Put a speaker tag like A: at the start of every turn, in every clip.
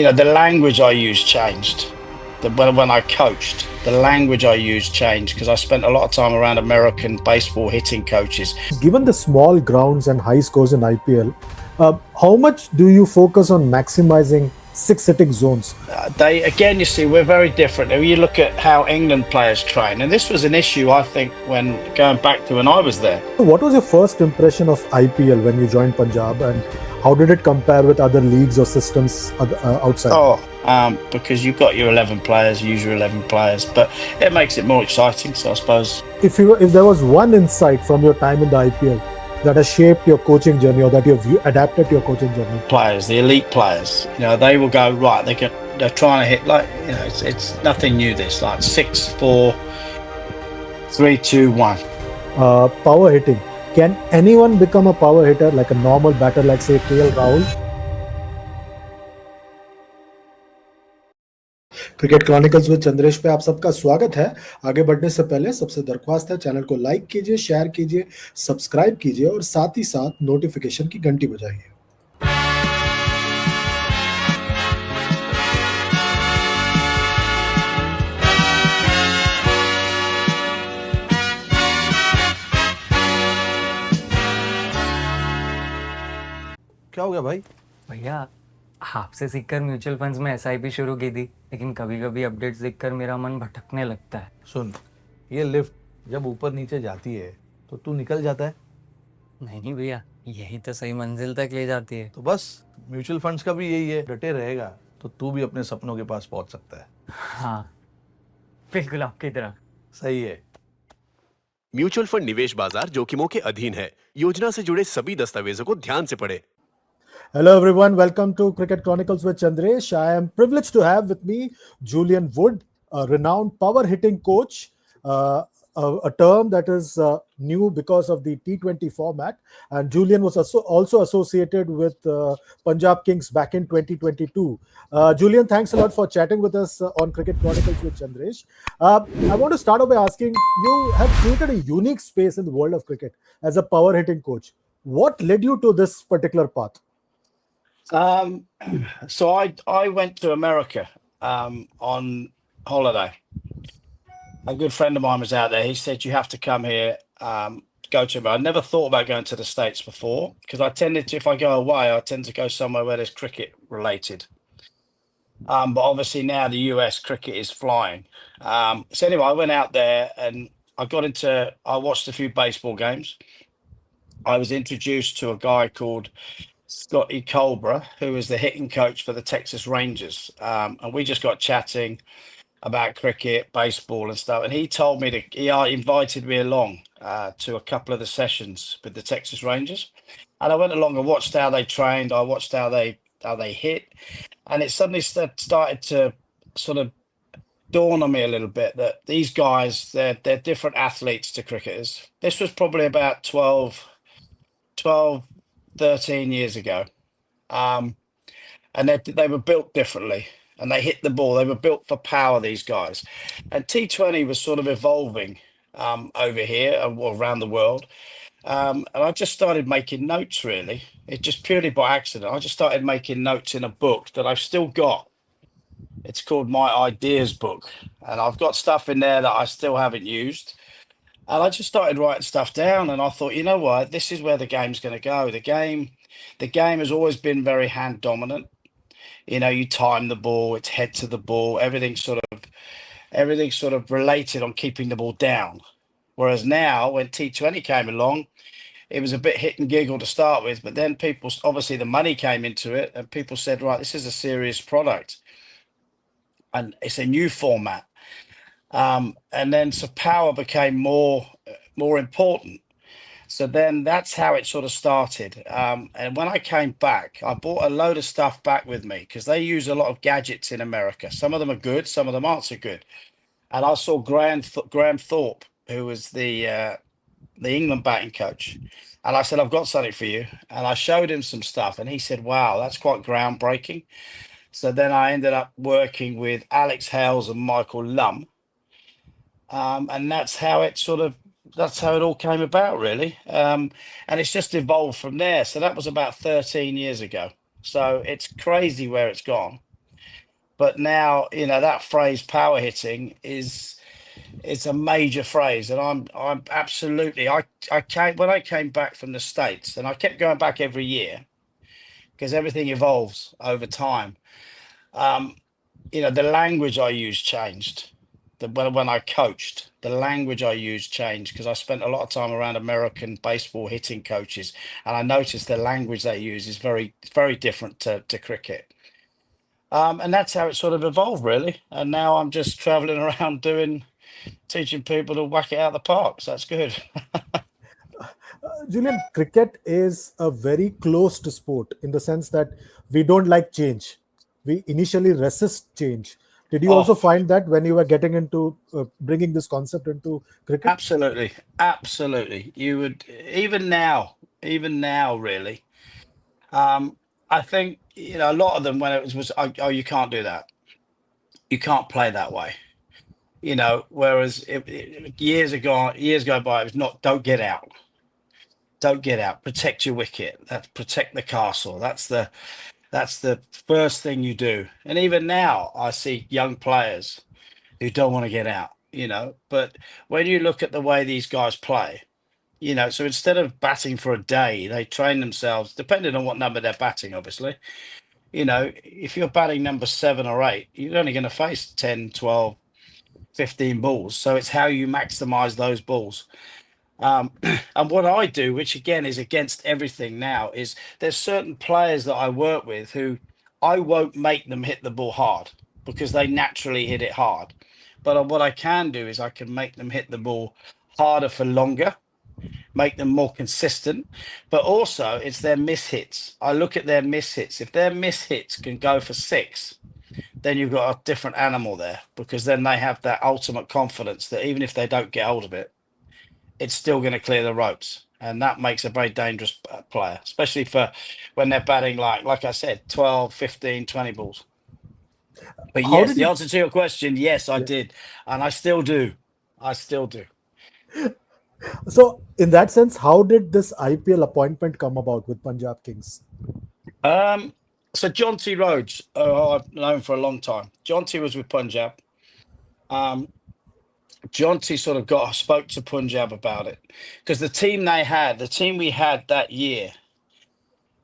A: the language I used changed. When I coached, the language I used changed because I spent a lot of time around American baseball hitting coaches.
B: Given the small grounds and high scores in IPL, how much do you focus on maximizing six hitting zones?
A: Again, you see, we're very different. If you look at how England players train, and this was an issue, I think, when going back to when I was there.
B: What was your first impression of IPL when you joined Punjab, and how did it compare with other leagues or systems outside?
A: Because you've got your 11 players, use your 11 players, but it makes it more exciting. So I suppose
B: if there was one insight from your time in the IPL that has shaped your coaching journey, or that you've adapted to your coaching journey,
A: players, the elite players, they will go right. They're trying to hit it's nothing new. This like 6, 4, 3, 2, 1.
B: Power hitting. Can anyone become a power hitter like a normal batter, like say KL Rahul? Cricket chronicles with Chandresh पे आप सबका स्वागत है। आगे बढ़ने से पहले सबसे दरख्वास्त है, चैनल को लाइक कीजिए, शेयर कीजिए, सब्सक्राइब कीजिए और साथ ही साथ नोटिफिकेशन की घंटी बजाइए।
C: क्या हो गया भाई?
D: भैया आपसे सीखकर म्यूचुअल फंड्स में एसआईपी शुरू की थी, लेकिन कभी कभी अपडेट्स देखकर मेरा मन भटकने लगता है।
C: सुन, ये लिफ्ट जब ऊपर नीचे जाती है तो तू निकल जाता है।
D: नहीं भैया, यही तो सही मंजिल तक ले जाती है।
C: तो बस म्यूचुअल फंड्स का भी यही है, डटे रहेगा तो तू भी अपने सपनों के पास पहुंच सकता है।
D: हाँ, बिल्कुल आपकी तरह।
C: सही है।
E: म्यूचुअल फंड निवेश बाजार जोखिमों के अधीन है। योजना से जुड़े सभी दस्तावेजों को ध्यान से पढ़ें।
B: Hello everyone, welcome to Cricket Chronicles with Chandresh. I am privileged to have with me Julian Wood, a renowned power hitting coach, a term that is new because of the T20 format. And Julian was also associated with Punjab Kings back in 2022. Julian, thanks a lot for chatting with us on Cricket Chronicles with Chandresh. I want to start off by asking, you have created a unique space in the world of cricket as a power hitting coach. What led you to this particular path?
A: So I went to America on holiday. A good friend of mine was out there. He said, you have to come here, go to America. I never thought about going to the States before because I tended to, if I go away, I tend to go somewhere where there's cricket related. But obviously now the US cricket is flying. So anyway, I went out there and I watched a few baseball games. I was introduced to a guy called Scotty Colborough, who was the hitting coach for the Texas Rangers. And we just got chatting about cricket, baseball and stuff. And he told me he invited me along to a couple of the sessions with the Texas Rangers. And I went along and watched how they trained. I watched how they hit. And it suddenly started to sort of dawn on me a little bit that these guys, they're different athletes to cricketers. This was probably about 13 years ago. And they were built differently and they hit the ball. They were built for power, these guys. And T20 was sort of evolving over here and around the world. And I just started making notes, really. It just purely by accident. I just started making notes in a book that I've still got. It's called My Ideas Book. And I've got stuff in there that I still haven't used. And I just started writing stuff down and I thought, you know what, this is where the game's going to go. The game has always been very hand dominant. You time the ball, it's head to the ball, everything's sort of related on keeping the ball down. Whereas now, when T20 came along, it was a bit hit and giggle to start with, but then obviously the money came into it and people said, right, this is a serious product. And it's a new format. And then so power became more important. So then that's how it sort of started. And when I came back, I bought a load of stuff back with me because they use a lot of gadgets in America. Some of them are good, some of them aren't so good. And I saw Graham Thorpe, who was the England batting coach. And I said, I've got something for you. And I showed him some stuff and he said, wow, that's quite groundbreaking. So then I ended up working with Alex Hales and Michael Lum. And that's how it all came about, really. And it's just evolved from there. So that was about 13 years ago. So it's crazy where it's gone. But now, you know, that phrase power hitting is it's a major phrase, and I'm absolutely I came when I came back from the States, and I kept going back every year because everything evolves over time. Um, you know, the language I used changed. When I coached, the language I used changed because I spent a lot of time around American baseball hitting coaches, and I noticed the language they use is very different to cricket. And that's how it sort of evolved, really. And now I'm just traveling around teaching people to whack it out the park. So that's good.
B: Julian, cricket is a very closed sport in the sense that we don't like change. We initially resist change. Did you also
A: Oh,
B: find that when you were getting into bringing this concept into cricket?
A: absolutely, absolutely. You would even now, really. Um, I think you know a lot of them when it was oh, you can't do that, you can't play that way. You know, whereas years go by, it was not don't get out, don't get out, protect your wicket, that's protect the castle. That's the first thing you do. And even now, I see young players who don't want to get out. You know, but when you look at the way these guys play. You know, so instead of batting for a day, they train themselves, depending on what number they're batting, obviously. You know, if you're batting number 7 or 8, you're only going to face 10, 12, 15 balls. So it's how you maximize those balls. And what I do, which again is against everything now, is there's certain players that I work with who I won't make them hit the ball hard because they naturally hit it hard. But what I can do is I can make them hit the ball harder for longer, make them more consistent, but also it's their mishits. I look at their mishits. If their mishits can go for 6, then you've got a different animal there because then they have that ultimate confidence that even if they don't get hold of it, it's still going to clear the ropes. And that makes a very dangerous player, especially for when they're batting like I said, 12, 15, 20 balls. But
B: How
A: yes,
B: did
A: the
B: you?
A: answer to your question, yes, I
B: Yeah.
A: did. And I still do. I still do.
B: So, in that sense, how did this IPL appointment come about with Punjab Kings?
A: Um, so John T. Rhodes, I've known for a long time. John T. was with Punjab. Um, John T. sort of spoke to Punjab about it because the team we had that year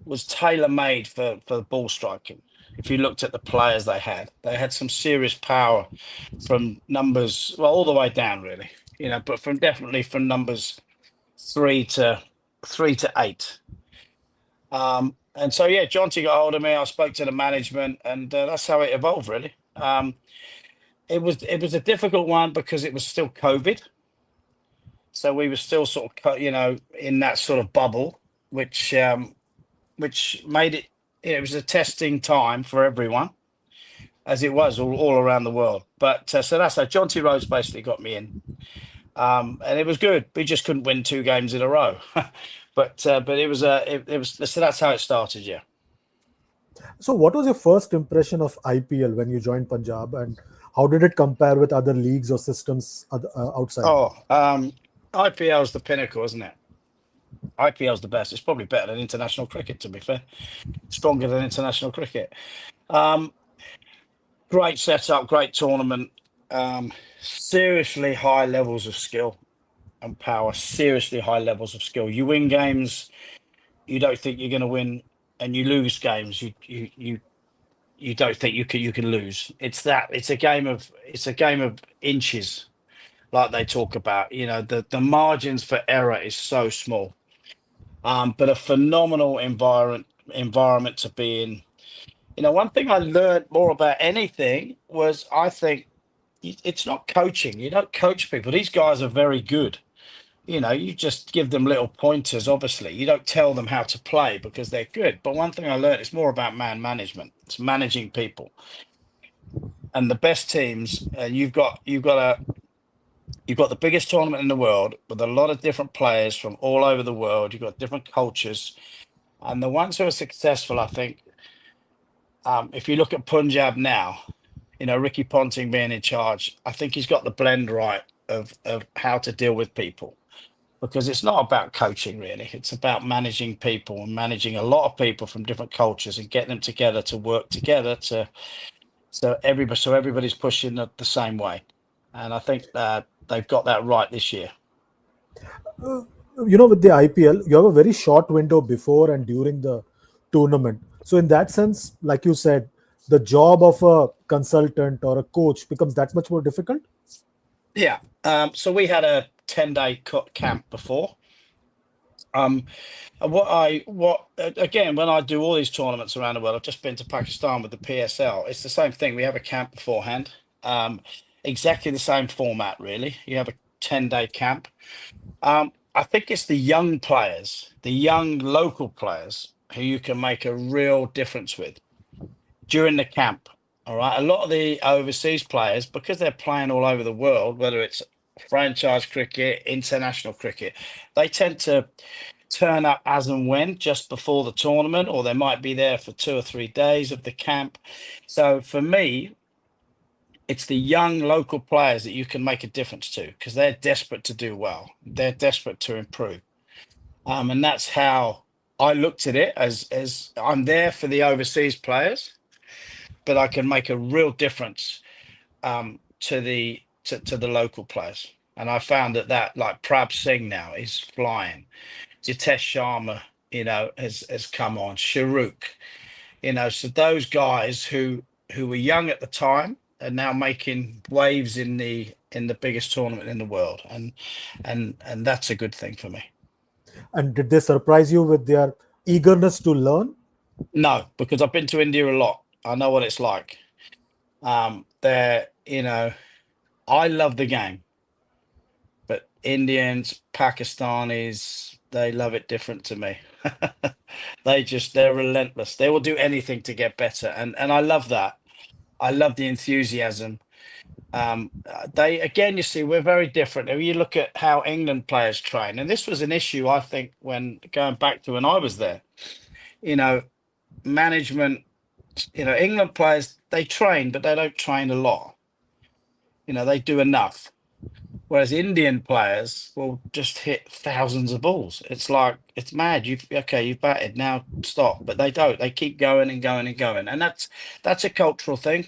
A: was tailor made for ball striking. If you looked at the players they had some serious power from numbers, well, all the way down really, you know, but from definitely from numbers three to 8. And so yeah, John T got hold of me. I spoke to the management, and that's how it evolved really. It was a difficult one because it was still COVID, so we were still sort of you know in that sort of bubble, which made it, you know, it was a testing time for everyone, as it was all around the world. But so that's how John T Rhodes basically got me in, and it was good. We just couldn't win 2 games in a row, but it was so that's how it started. Yeah.
B: So, what was your first impression of IPL when you joined Punjab, and how did it compare with other leagues or systems outside?
A: Oh, IPL is the pinnacle, isn't it? IPL is the best. It's probably better than international cricket, to be fair. Stronger than international cricket. Um, Great setup, great tournament. Seriously high levels of skill and power. Seriously high levels of skill. You win games you don't think you're going to win, and you lose games you don't think you can lose. It's a game of inches, like they talk about. You know, the margins for error is so small. But a phenomenal environment to be in. You know, one thing I learned more about anything was I think it's not coaching. You don't coach people. These guys are very good. You know, you just give them little pointers, obviously. You don't tell them how to play because they're good. But one thing I learned, it's more about man management. It's managing people. And the best teams, you've got the biggest tournament in the world with a lot of different players from all over the world. You've got different cultures. And the ones who are successful, I think, if you look at Punjab now, you know, Ricky Ponting being in charge, I think he's got the blend right of how to deal with people because it's not about coaching really. It's about managing people and managing a lot of people from different cultures and getting them together to work together So everybody's pushing the same way, and I think that they've got that right this year.
B: With the IPL, you have a very short window before and during the tournament. So, in that sense, like you said, the job of a consultant or a coach becomes that much more difficult.
A: Yeah. So we had a 10-day camp before. And again, when I do all these tournaments around the world, I've just been to Pakistan with the PSL. It's the same thing. We have a camp beforehand. Exactly the same format, really. You have a 10-day camp. I think it's the young players, the young local players, who you can make a real difference with during the camp. All right. A lot of the overseas players, because they're playing all over the world, whether it's franchise cricket, international cricket, they tend to turn up as and when just before the tournament, or they might be there for 2 or 3 days of the camp. So for me, it's the young local players that you can make a difference to, because they're desperate to do well. They're desperate to improve. And that's how I looked at it, as I'm there for the overseas players, but I can make a real difference to the local players. And I found that like Prab Singh now is flying. Jitesh Sharma, has come on. Shahrukh, so those guys who were young at the time are now making waves in the biggest tournament in the world, and that's a good thing for me.
B: And did they surprise you with their eagerness to learn?
A: No, because I've been to India a lot. I know what it's like. They're, I love the game, but Indians, Pakistanis, they love it different to me. They're relentless. They will do anything to get better. And I love that. I love the enthusiasm. Again, you see, we're very different. If you look at how England players train, and this was an issue, I think, when going back to when I was there, management, England players, they train, but they don't train a lot. They do enough. Whereas Indian players will just hit thousands of balls. It's like, it's mad. You've batted, now stop. But they don't. They keep going and going and going. And that's a cultural thing.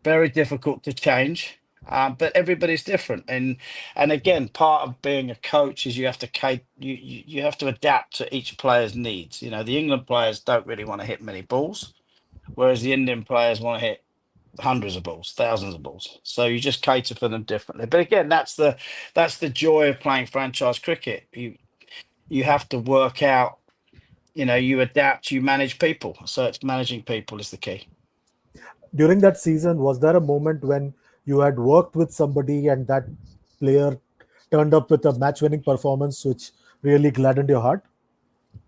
A: Very difficult to change. But everybody's different. And again, part of being a coach is you have to you have to adapt to each player's needs. The England players don't really want to hit many balls, whereas the Indian players want to hit hundreds of balls, thousands of balls. So you just cater for them differently. But again, that's the joy of playing franchise cricket. You have to work out, you adapt, you manage people. So it's managing people is the key.
B: During that season, was there a moment when you had worked with somebody and that player turned up with a match winning performance which really gladdened your heart?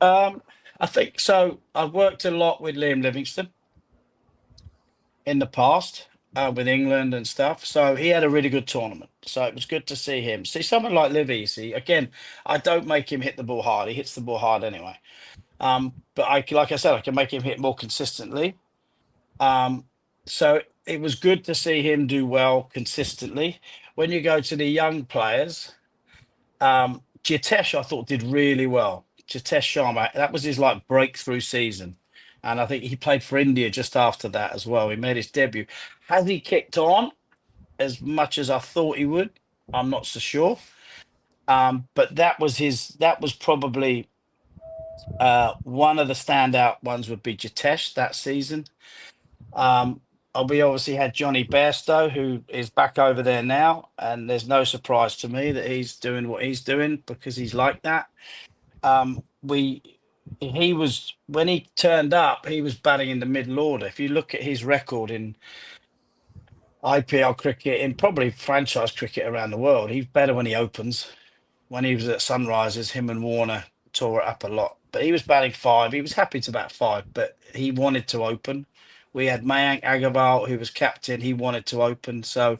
A: I think so. I've worked a lot with Liam Livingstone in the past, with England and stuff. So he had a really good tournament. So it was good to see him. See someone like Livy. See, again, I don't make him hit the ball hard. He hits the ball hard anyway. But like I said, I can make him hit more consistently. So it was good to see him do well consistently. When you go to the young players, Jitesh, I thought, did really well. Jitesh Sharma, that was his like breakthrough season. And I think he played for India just after that as well. He made his debut. Has he kicked on as much as I thought he would? I'm not so sure. But that was probably one of the standout ones would be Jitesh that season. We obviously had Johnny Bairstow, who is back over there now, and there's no surprise to me that he's doing what he's doing because he's like that. He was, when he turned up, he was batting in the middle order. If you look at his record in IPL cricket, in probably franchise cricket around the world, he's better when he opens. When he was at Sunrisers, him and Warner tore it up a lot. But he was batting 5. He was happy to bat 5, but he wanted to open. We had Mayank Agarwal, who was captain. He wanted to open. So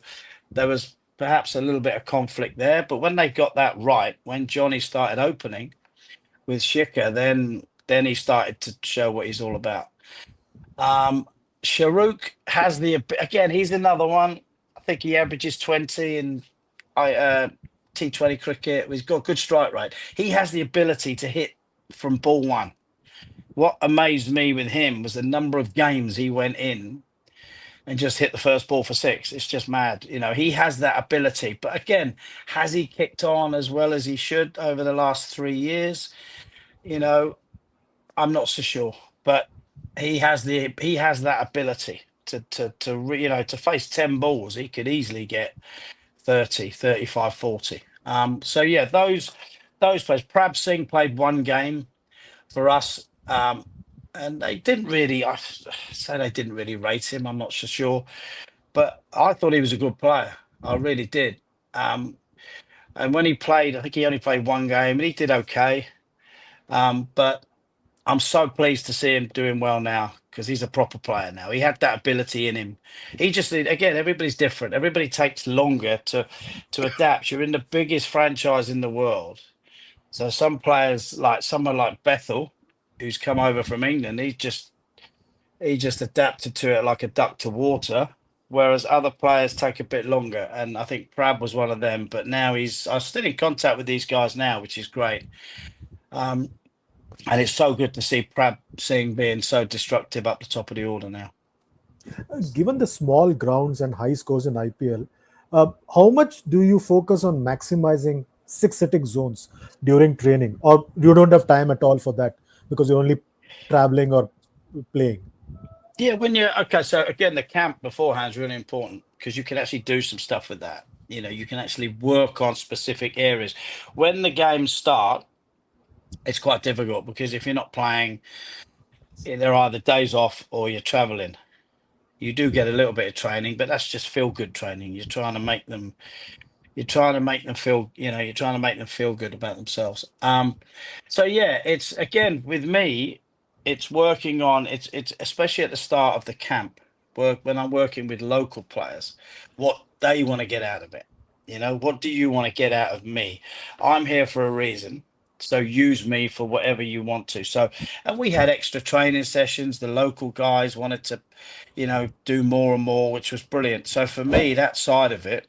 A: there was perhaps a little bit of conflict there. But when they got that right, when Johnny started opening with Shikhar, then he started to show what he's all about. Shahrukh has again, he's another one. I think he averages 20 in T20 cricket. He's got good strike rate. He has the ability to hit from ball one. What amazed me with him was the number of games he went in and just hit the first ball for six. It's just mad. You know, he has that ability. But again, has he kicked on as well as he should over the last 3 years? You know, I'm not so sure. But he has that ability you know, to face 10 balls. He could easily get 30, 35, 40. So yeah, those players. Prab Singh played one game for us. And they didn't really, I say they didn't really rate him. I'm not so sure, but I thought he was a good player. I really did. And when he played, I think he only played one game and he did okay. But I'm so pleased to see him doing well now because he's a proper player now. He had that ability in him. He just, again, everybody's different. Everybody takes longer to adapt. You're in the biggest franchise in the world. So some players, like someone like Bethel, who's come over from England, he just adapted to it like a duck to water, whereas other players take a bit longer. And I think Prab was one of them. But now I'm still in contact with these guys now, which is great. And it's so good to see Prab Singh being so destructive up the top of the order now.
B: Given the small grounds and high scores in IPL, how much do you focus on maximizing six-hitting zones during training, or you don't have time at all for that because you're only traveling or playing?
A: Yeah, okay, so again, the camp beforehand is really important because you can actually do some stuff with that. You know, you can actually work on specific areas. When the games start, it's quite difficult because if you're not playing, they're either days off or you're traveling. You do get a little bit of training, but that's just feel good training. You're trying to make them feel, you're trying to make them feel good about themselves. So yeah, it's again with me, it's working on it's especially at the start of the camp work when I'm working with local players, what they want to get out of it. You know, what do you want to get out of me? I'm here for a reason. So use me for whatever you want to. So, and we had extra training sessions. The local guys wanted to, do more and more, which was brilliant. So for me, that side of it,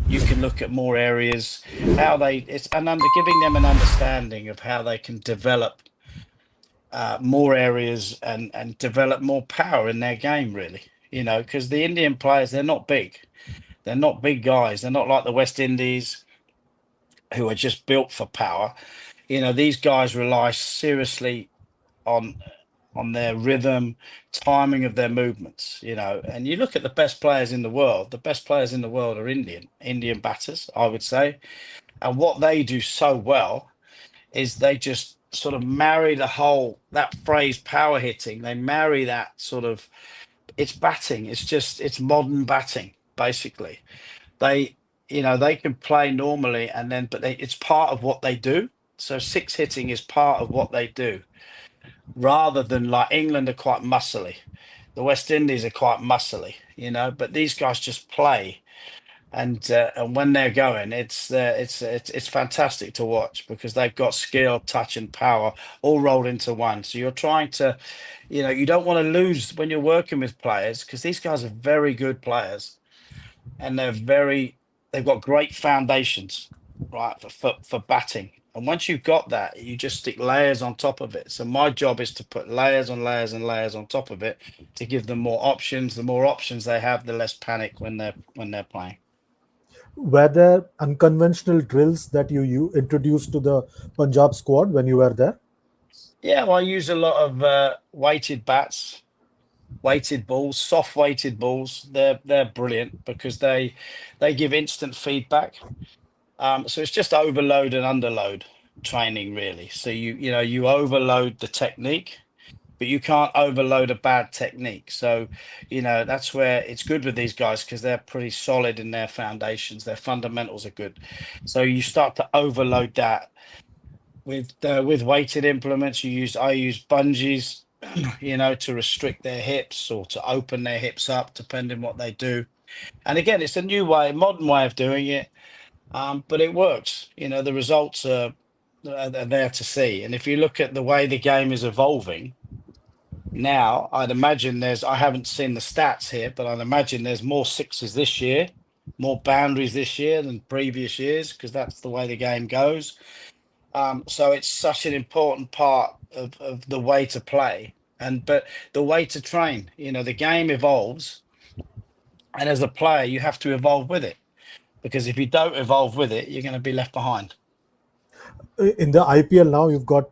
A: you can look at more areas, giving them an understanding of how they can develop more areas and develop more power in their game, really. Because the Indian players, they're not big. They're not big guys. They're not like the West Indies who are just built for power. These guys rely seriously on their rhythm, timing of their movements, and you look at the best players in the world, are Indian batters, I would say. And what they do so well is they just sort of marry that phrase power hitting. They marry that sort of, it's batting. It's modern batting, basically. They can play normally it's part of what they do. So six hitting is part of what they do, rather than like England are quite muscly. The West Indies are quite muscly, but these guys just play. And when they're going, it's fantastic to watch because they've got skill, touch, and power all rolled into one. So you're trying to, you don't want to lose when you're working with players because these guys are very good players, and they've got great foundations, right, for batting. And once you've got that, you just stick layers on top of it. So my job is to put layers on layers and layers on top of it to give them more options. The more options they have, the less panic when they're playing.
B: Were there unconventional drills that you introduced to the Punjab squad when you were there?
A: Yeah, well, I use a lot of weighted bats, weighted balls, soft weighted balls. They're brilliant because they give instant feedback. So it's just overload and underload training, really. So you overload the technique, but you can't overload a bad technique. So that's where it's good with these guys because they're pretty solid in their foundations. Their fundamentals are good. So you start to overload that with weighted implements. I use bungees, to restrict their hips or to open their hips up, depending what they do. And again, it's a modern way of doing it. But it works. The results are there to see. And if you look at the way the game is evolving now, I'd imagine I haven't seen the stats here, but I'd imagine there's more sixes this year, more boundaries this year than previous years, because that's the way the game goes. So it's such an important part of the way to play but the way to train. The game evolves And as a player, you have to evolve with it, because if you don't evolve with it, you're going to be left behind.
B: In the IPL now, you've got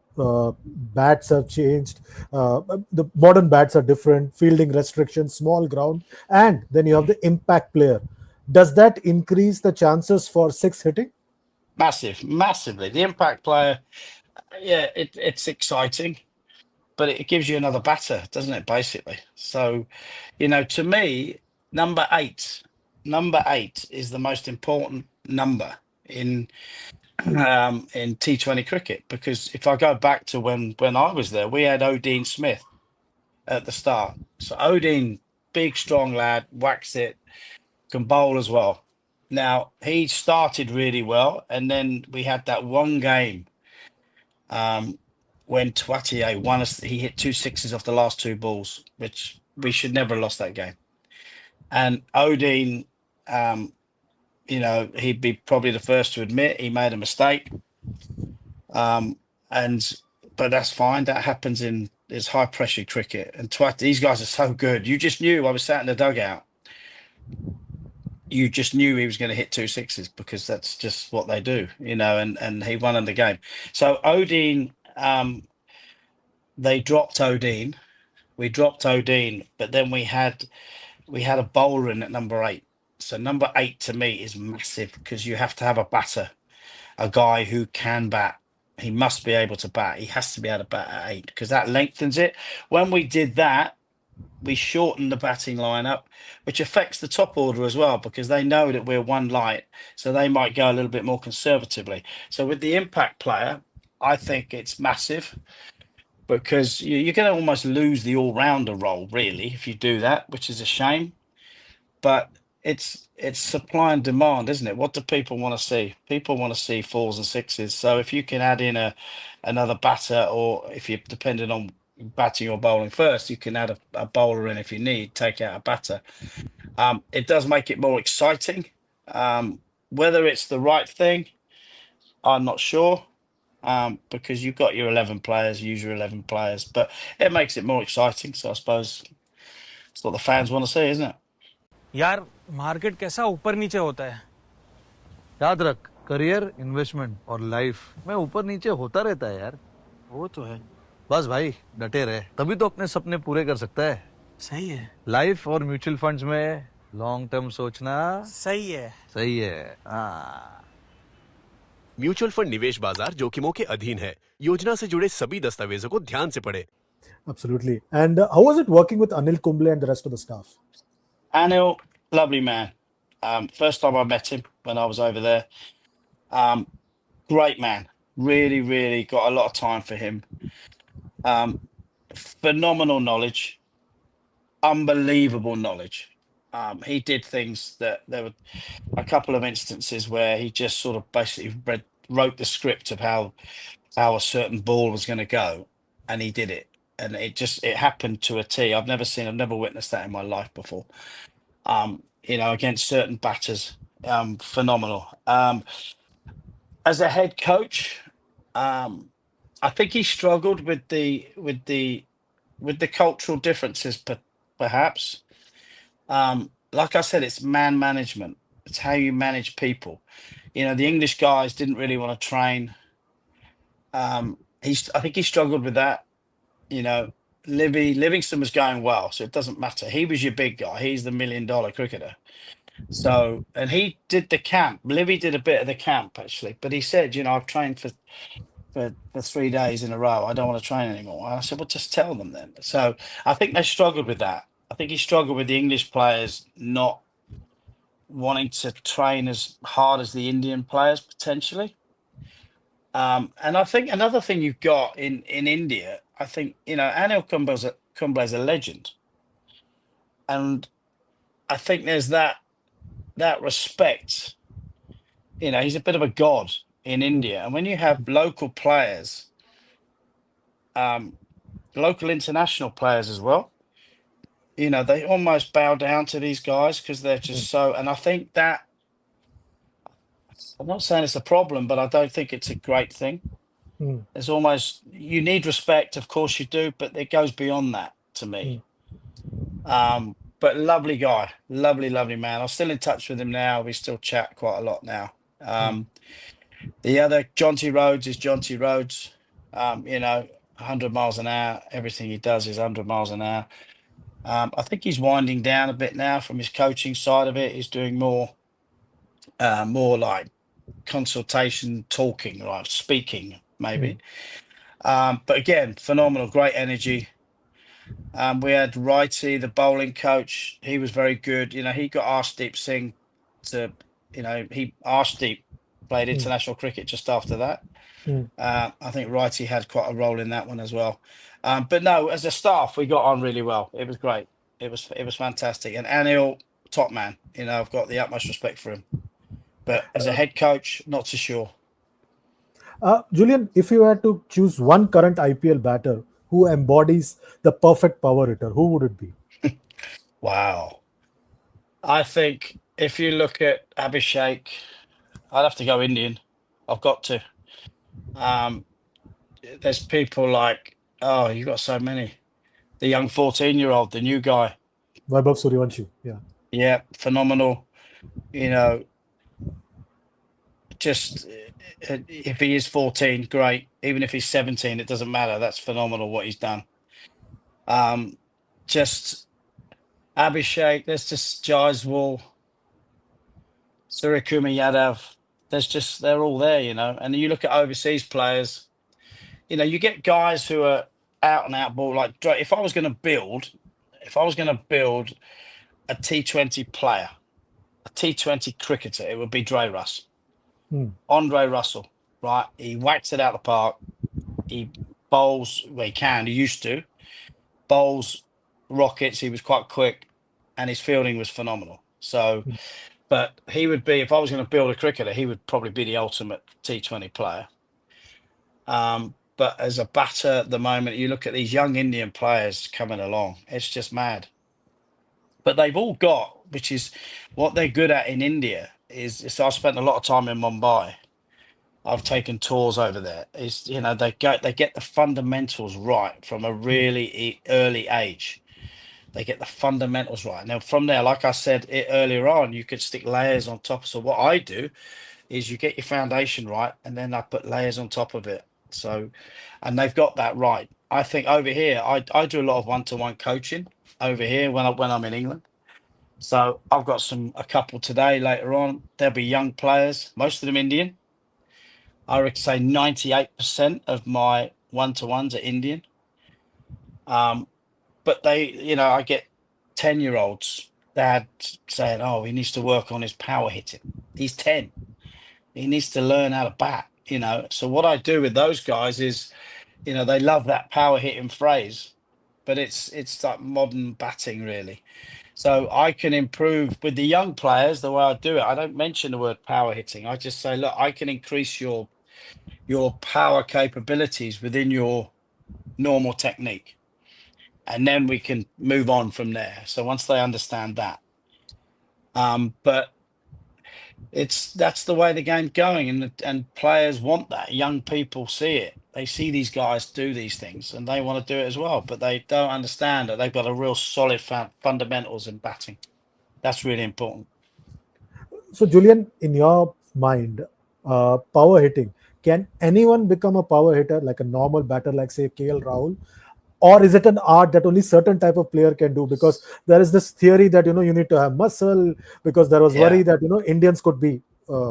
B: bats have changed. The modern bats are different, fielding restrictions, small ground, and then you have the impact player. Does that increase the chances for six hitting?
A: Massively. The impact player, yeah, it's exciting, but it gives you another batter, doesn't it, basically? So, to me, number eight is the most important number in in T20 cricket, because if I go back to when I was there, we had Odin Smith at the start. So Odin, big strong lad, whacks it, can bowl as well. Now he started really well, and then we had that one game when Twatier won us. He hit 2 6s off the last two balls, which we should never have lost that game. And Odin, he'd be probably the first to admit he made a mistake. But that's fine. That happens in it's high pressure cricket, and these guys are so good. You just knew. I was sat in the dugout. You just knew he was going to hit 2 6s, because that's just what they do, and he won in the game. So Odin, they dropped Odin. We dropped Odin, but then we had a bowler in at number 8. So number 8 to me is massive, because you have to have a batter, a guy who can bat. He must be able to bat. He has to be able to bat at 8, because that lengthens it. When we did that, we shortened the batting lineup, which affects the top order as well, because they know that we're one light, so they might go a little bit more conservatively. So with the impact player, I think it's massive, because you're going to almost lose the all-rounder role, really, if you do that, which is a shame. But it's supply and demand, isn't it? What do people want to see? People want to see 4s and 6s. So if you can add in another batter, or if you're dependent on batting or bowling first, you can add a bowler in if you need, take out a batter. It does make it more exciting. Whether it's the right thing, I'm not sure, because you've got your 11 players, use your 11 players, but it makes it more exciting. So I suppose it's what the fans want to see, isn't it?
F: यार market कैसा ऊपर नीचे होता है.
C: याद रख, career, investment और life में ऊपर नीचे होता रहता है यार.
F: वो तो है.
C: बस भाई डटे रहे, तभी तो अपने सपने पूरे कर सकता है.
F: सही है.
C: लाइफ और म्यूचुअल फंड्स में लॉन्ग टर्म सोचना
F: सही है.
C: सही है. हाँ.
E: म्यूचुअल फंड निवेश बाजार जोखिमों के अधीन है. योजना से जुड़े सभी दस्तावेजों को ध्यान से पढ़ें.
B: Absolutely. And how was it working with Anil Kumble and the rest of the staff?
A: Anil, lovely man. First time I met him when I was over there. Great man. Really, really got a lot of time for him. Phenomenal knowledge. Unbelievable knowledge. He did things that there were a couple of instances where he just sort of basically wrote the script of how a certain ball was going to go, and he did it. And it happened to a T. I've never witnessed that in my life before. Against certain batters, phenomenal. As a head coach, I think he struggled with the cultural differences, perhaps. Like I said, it's man management. It's how you manage people. The English guys didn't really want to train. I think he struggled with that. Livingston was going well, so it doesn't matter. He was your big guy. He's the $1 million cricketer. So, and he did the camp. Livy did a bit of the camp, actually, but he said, I've trained for 3 days in a row. I don't want to train anymore. And I said, well, just tell them then. So I think they struggled with that. I think he struggled with the English players not wanting to train as hard as the Indian players, potentially. And I think another thing you've got in India, I think, Anil Kumble is a legend. And I think there's that respect. He's a bit of a god in India. And when you have local players, local international players as well, they almost bow down to these guys, because they're just so, and I think that, I'm not saying it's a problem, but I don't think it's a great thing. It's almost, you need respect, of course you do, but it goes beyond that to me. but lovely guy, lovely, lovely man. I'm still in touch with him now. We still chat quite a lot now. The other Jonty Rhodes is Jonty Rhodes. 100 miles an hour. Everything he does is 100 miles an hour. I think he's winding down a bit now from his coaching side of it. He's doing more like consultation, talking, like speaking, maybe. But again, phenomenal, great energy. We had Righty, the bowling coach. He was very good. He got Arshdeep Singh to, Arshdeep played international cricket just after that. I think Righty had quite a role in that one as well. But no, as a staff, we got on really well. It was great. It was fantastic. And Anil, top man. I've got the utmost respect for him. But as a head coach, not so sure.
B: Julian, if you had to choose one current IPL batter who embodies the perfect power hitter, who would it be?
A: Wow. I think if you look at Abhishek, I'd have to go Indian. I've got to. There's people like, oh, you got so many. The young 14-year-old, the new guy.
B: Vaibhav Suryavanshi. Yeah.
A: Yeah, phenomenal. Just if he is 14, great. Even if he's 17, it doesn't matter. That's phenomenal what he's done. Just Abhishek, there's just Jaiswal, Suryakumar Yadav. They're all there, And you look at overseas players, you get guys who are out and out ball. Like if I was going to build a T20 player, a T20 cricketer, it would be Dre Russ. Andre Russell, right? He whacks it out the park. He bowls, he used to. Bowls rockets, he was quite quick, and his fielding was phenomenal. So, but he would be, if I was going to build a cricketer, he would probably be the ultimate T20 player. But as a batter at the moment, you look at these young Indian players coming along, it's just mad. But they've all got, which is what they're good at in India, so I spent a lot of time in Mumbai. I've taken tours over there. They get the fundamentals right from a really early age. They get the fundamentals right. Now from there, like I said earlier on, you could stick layers on top. So what I do is you get your foundation right, and then I put layers on top of it. So, and they've got that right. I think over here, I do a lot of one-to-one coaching over here when I'm in England. So I've got a couple today later on. There'll be young players, most of them Indian. I would say 98% of my one-to-ones are Indian. But I get 10-year-olds dad saying, oh, he needs to work on his power hitting. He's 10. He needs to learn how to bat, So what I do with those guys is, they love that power hitting phrase, but it's like modern batting really. So I can improve with the young players the way I do it. I don't mention the word power hitting. I just say, look, I can increase your power capabilities within your normal technique. And then we can move on from there. So once they understand that. But that's the way the game's going, and players want that. Young people see it. They see these guys do these things, and they want to do it as well. But they don't understand that they've got a real solid fundamentals in batting. That's really important.
B: So, Julian, in your mind, power hitting, can anyone become a power hitter like a normal batter, like say KL Rahul? Or is it an art that only certain type of player can do? Because there is this theory that, you need to have muscle, because there was worry that, Indians could be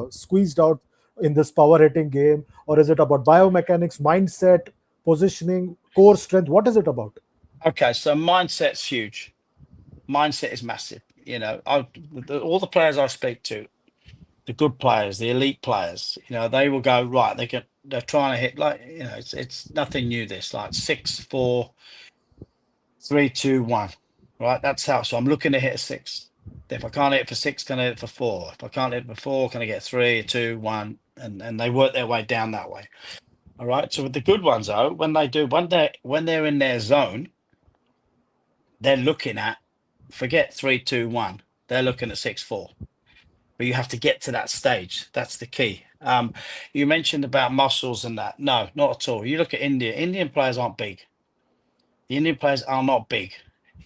B: squeezed out in this power hitting game. Or is it about biomechanics, mindset, positioning, core strength? What is it about?
A: Okay, so mindset's huge. Mindset is massive. All the players I speak to, the good players, the elite players, they will go, right, they're trying to hit like, it's nothing new, this like 6, 4, 3, 2, 1, right? That's how. So I'm looking to hit a 6. If I can't hit it for 6, can I hit it for 4? If I can't hit it for 4, can I get 3, 2, 1? And they work their way down that way. All right. So with the good ones though, when they're in their zone, they're looking at, forget 3, 2, 1. They're looking at 6, 4. But you have to get to that stage. That's the key. You mentioned about muscles and that. No, not at all. You look at India. Indian players aren't big. The Indian players are not big.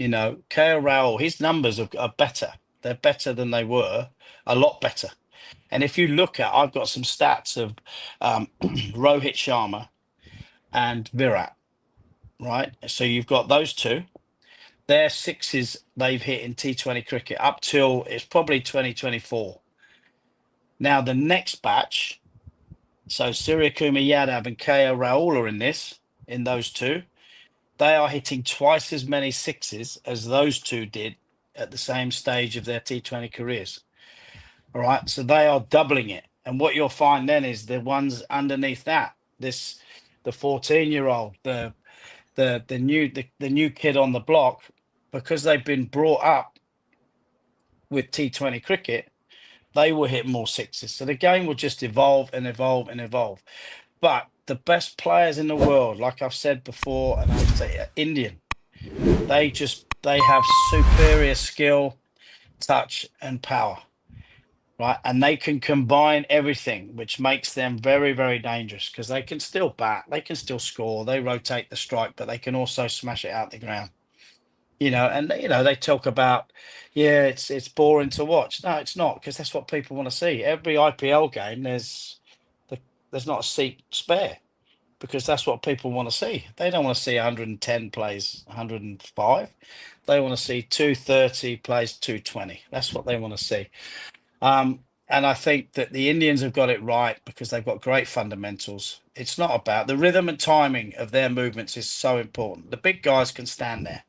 A: You know, KL Rahul, his numbers are better. They're better than they were, a lot better. And if you look at, I've got some stats of Rohit Sharma and Virat, right? So you've got those two. Their sixes they've hit in T20 cricket up till it's probably 2024. Now the next batch, so Surya Kumar Yadav and KL Rahul are in those two. They are hitting twice as many sixes as those two did at the same stage of their T20 careers. All right, so they are doubling it. And what you'll find then is the ones underneath that, the 14-year-old, the new kid on the block, because they've been brought up with T20 cricket, they will hit more sixes. So the game will just evolve and evolve and evolve. But the best players in the world, like I've said before, and I'll say Indian, they have superior skill, touch, and power. Right. And they can combine everything, which makes them very, very dangerous because they can still bat, they can still score, they rotate the strike, but they can also smash it out the ground. You know, and they talk about, yeah, it's boring to watch. No, it's not, because that's what people want to see. Every IPL game, there's not a seat spare, because that's what people want to see. They don't want to see 110 plays 105. They want to see 230 plays 220. That's what they want to see. And I think that the Indians have got it right because they've got great fundamentals. It's not about the rhythm and timing of their movements is so important. The big guys can stand there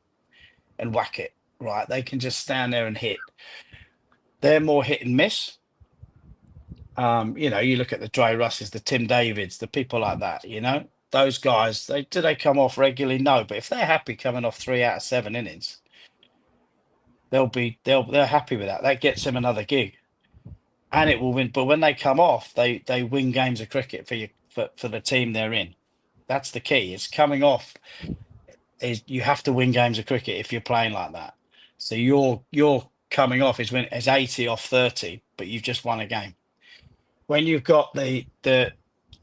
A: and whack it, right? They can just stand there and hit. They're more hit and miss. You look at the Dre Russes, the Tim Davids, the people like that, those guys, do they come off regularly? No, but if they're happy coming off 3 out of 7 innings, they're happy with that. That gets them another gig. And it will win. But when they come off, they win games of cricket for the team they're in. That's the key. It's coming off. You have to win games of cricket if you're playing like that. So your coming off is 80 off 30, but you've just won a game. When you've got the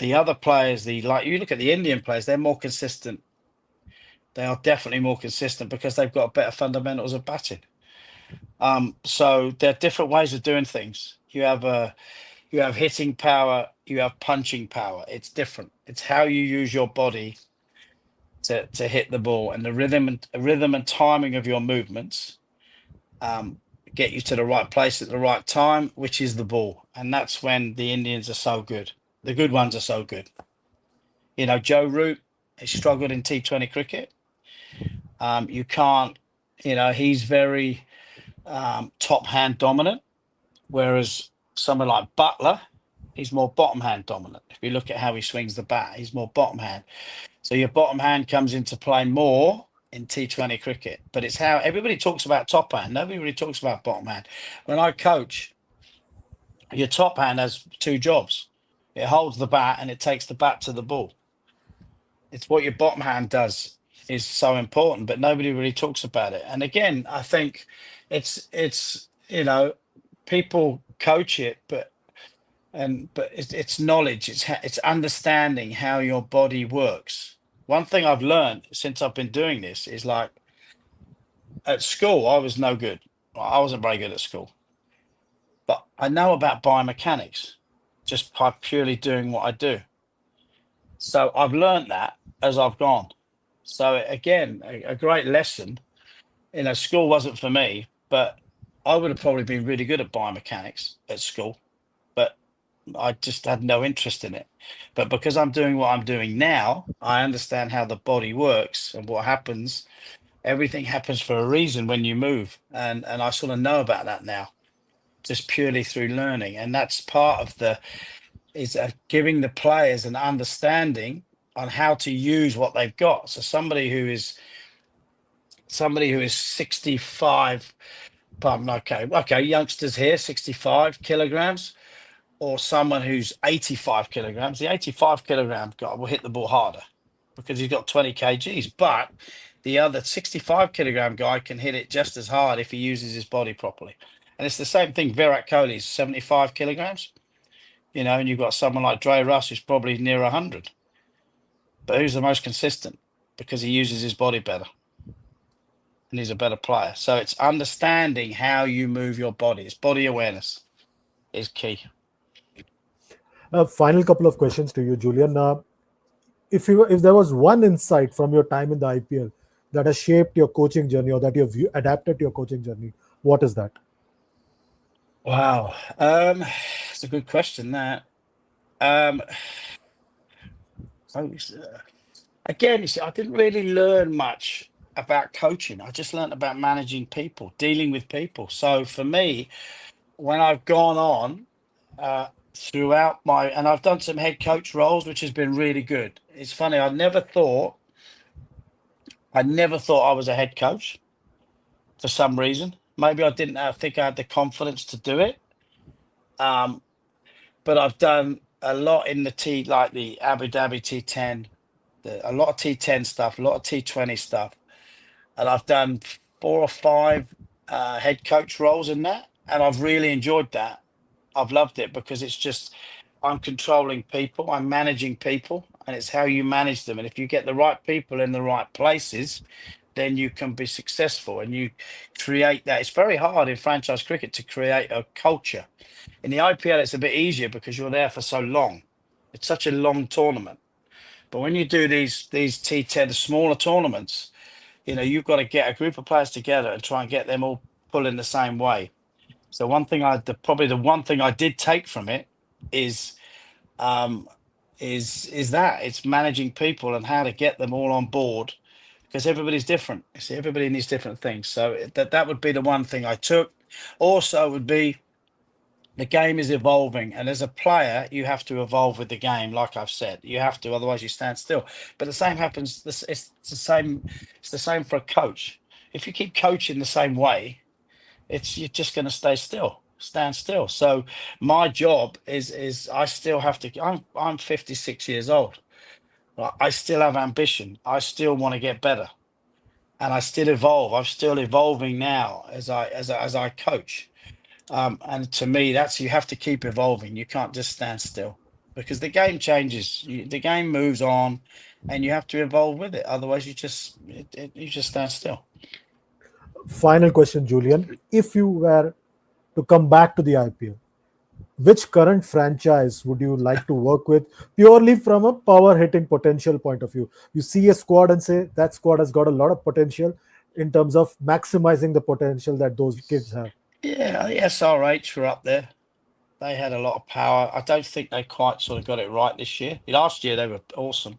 A: other players, you look at the Indian players, they're more consistent. They are definitely more consistent because they've got better fundamentals of batting. So there are different ways of doing things. You have hitting power, you have punching power. It's different. It's how you use your body to hit the ball, and the rhythm and timing of your movements get you to the right place at the right time, which is the ball. And that's when the Indians are so good. The good ones are so good. Joe Root has struggled in T20 cricket. You can't, he's very top hand dominant, whereas someone like Butler, he's more bottom hand dominant. If you look at how he swings the bat, he's more bottom hand. So your bottom hand comes into play more in T20 cricket, but it's how everybody talks about top hand. Nobody really talks about bottom hand. When I coach, your top hand has 2 jobs. It holds the bat and it takes the bat to the ball. It's what your bottom hand does is so important, but nobody really talks about it. And again, I think it's people coach it, but it's knowledge. It's understanding how your body works. One thing I've learned since I've been doing this is, like, at school, I was no good. I wasn't very good at school, but I know about biomechanics just by purely doing what I do. So I've learned that as I've gone. So again, a great lesson. School wasn't for me, but I would have probably been really good at biomechanics at school, but I just had no interest in it. But because I'm doing what I'm doing now, I understand how the body works and what happens. Everything happens for a reason when you move. And I sort of know about that now, just purely through learning. And that's part of giving the players an understanding on how to use what they've got. So somebody who is 65, youngsters here, 65 kilograms, or someone who's 85 kilograms, the 85 kilogram guy will hit the ball harder because he's got 20 kgs. But the other 65 kilogram guy can hit it just as hard if he uses his body properly. And it's the same thing. Virat Kohli's 75 kilograms, and you've got someone like Dre Russ who's probably near 100. But who's the most consistent? Because he uses his body better. and he's a better player. So it's understanding how you move your body. It's body awareness is key.
B: Final couple of questions to you, Julian. If there was one insight from your time in the IPL that has shaped your coaching journey, or that you've adapted to your coaching journey, what is that?
A: Wow. It's a good question, that. So again, you see, I didn't really learn much about coaching. I just learned about managing people, dealing with people. So for me, when I've gone on throughout and I've done some head coach roles, which has been really good. It's funny, I never thought I was a head coach for some reason. Maybe I didn't think I had the confidence to do it. But I've done a lot in like the Abu Dhabi T10, a lot of T10 stuff, a lot of T20 stuff. And I've done 4 or 5 head coach roles in that. And I've really enjoyed that. I've loved it because it's just, I'm controlling people, I'm managing people, and it's how you manage them. And if you get the right people in the right places, then you can be successful, and you create that. It's very hard in franchise cricket to create a culture. In the IPL, it's a bit easier because you're there for so long. It's such a long tournament. But when you do these T10, the smaller tournaments, you've got to get a group of players together and try and get them all pulling the same way. So probably the one thing I did take from it is that it's managing people and how to get them all on board, because everybody's different. You see, everybody needs different things. So that would be the one thing I took. Also would be, the game is evolving, and as a player, you have to evolve with the game. Like I've said, you have to, otherwise you stand still. But the same happens. It's the same. It's the same for a coach. If you keep coaching the same way, you're just going to stand still. So my job is I still have to. I'm 56 years old. I still have ambition. I still want to get better, and I still evolve. I'm still evolving now as I coach. And to me, you have to keep evolving. You can't just stand still, because the game changes. The game moves on, and you have to evolve with it. Otherwise, you just stand still.
B: Final question, Julian. If you were to come back to the IPL, which current franchise would you like to work with, purely from a power hitting potential point of view? You see a squad and say that squad has got a lot of potential in terms of maximizing the potential that those kids have.
A: Yeah, the SRH were up there. They had a lot of power. I don't think they quite sort of got it right this year. Last year they were awesome.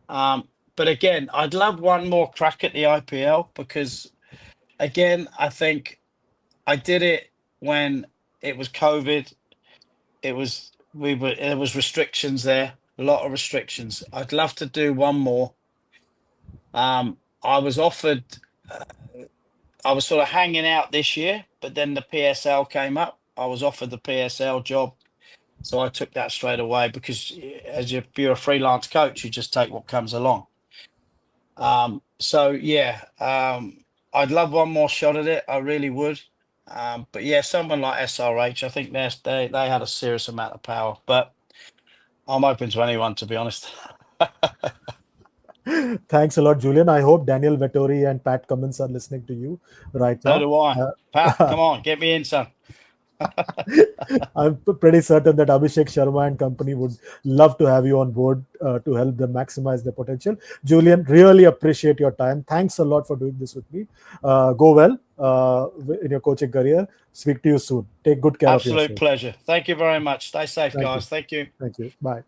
A: But again, I'd love one more crack at the IPL, because again, I think I did it when it was COVID. There was restrictions there, a lot of restrictions. I'd love to do one more. I was offered, I was sort of hanging out this year, but then the PSL came up. I was offered the PSL job, so I took that straight away, because if you're a freelance coach, you just take what comes along. So yeah, I'd love one more shot at it. I really would. But yeah, someone like SRH, I think they had a serious amount of power. But I'm open to anyone, to be honest.
B: Thanks a lot, Julian. I hope Daniel Vettori and Pat Cummins are listening to you right
A: So
B: now.
A: do I. Pat, come on, get me in, son.
B: I'm pretty certain that Abhishek Sharma and company would love to have you on board to help them maximize their potential. Julian, really appreciate your time. Thanks a lot for doing this with me. Go well in your coaching career. Speak to you soon. Take good care of yourself.
A: Absolute pleasure. Thank you very much. Stay safe,
B: Thank you.
A: guys. Thank you.
B: Thank you. Bye.